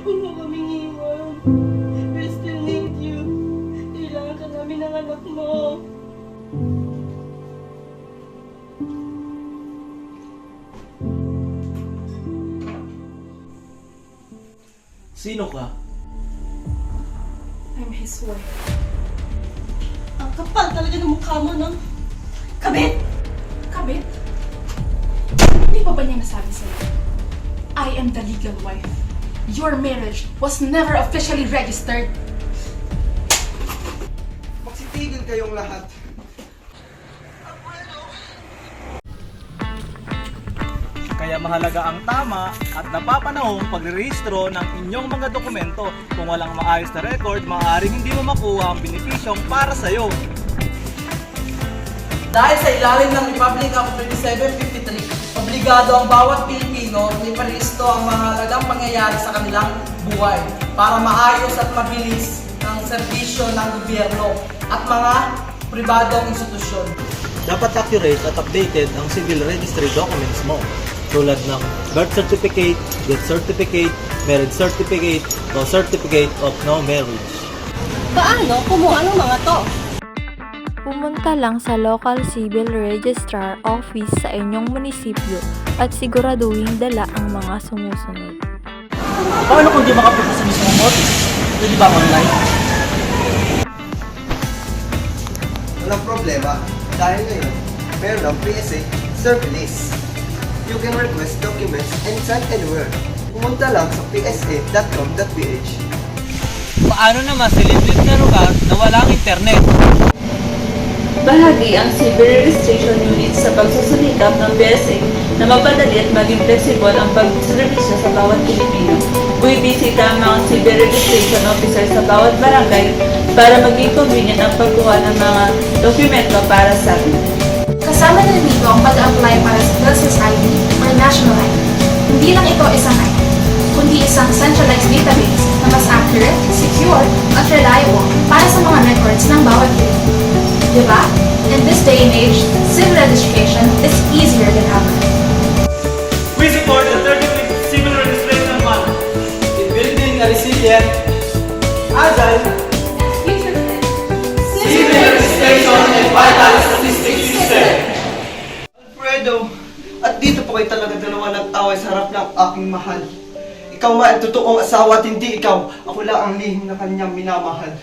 Huwag mo kaming iwan. We still need you. Kailangan ka namin ng anak mo. Sino ka? I'm his wife. Ang kapal talaga ng mukha mo, no? Kabit! Kabit? Hindi pa ba niya nasabi sa'yo? I am the legal wife. Your marriage was never officially registered. Magsitigil kayong lahat. Kaya mahalaga ang tama at napapanahong pagrerehistro ng inyong mga dokumento. Kung walang maayos na record, maaaring hindi mo makuha ang benepisyong para sa'yo. Dahil sa ilalim ng Republic Act 3753, obligado ang bawat Pilipino na iparehisto ang mahalagang pangyayari sa kanilang buhay para maayos at mabilis ang serbisyo ng gobyerno at mga pribadong institusyon. Dapat accurate at updated ang civil registry documents mo. Tulad ng birth certificate, death certificate, marriage certificate, o certificate of no marriage. Paano kumuha ng mga to? Pumunta lang sa local civil registrar office sa inyong munisipyo at siguraduhin dala ang mga sumusunod. Paano kung di makapunta sa mismong office? Pwede ba online? Walang problema. Dahil ngayon, meron ang PSA Service. You can request documents anytime, anywhere. Pumunta lang sa psa.com.ph. Paano naman sa liblib na lugar na walang internet? Bahagi ang civil registration unit sa pagsusulikap ng PSA na mapadali at maging flexible ang pagservisyo sa bawat Pilipino. Buibisita ang mga civil registration officer sa bawat barangay para maging convenient ang pagkuha ng mga dokumento para sa atin. Kasama na dito ang pag-apply para sa Business ID or National ID. Hindi lang ito isang ID, kundi isang centralized database na mas accurate, secure, at reliable para sa mga records ng bawat Pilipino. Diba? In this day and age, civil registration is easier than ever. We support the 35th Civil Registration Month in building a resilient, agile, civil registration and vital statistics system. Alfredo, at dito po kayo talaga dalawa nag-away sa harap ng aking mahal. Ikaw nga ang totoong asawa at hindi ikaw. Ako lang ang lihim na kanyang minamahal.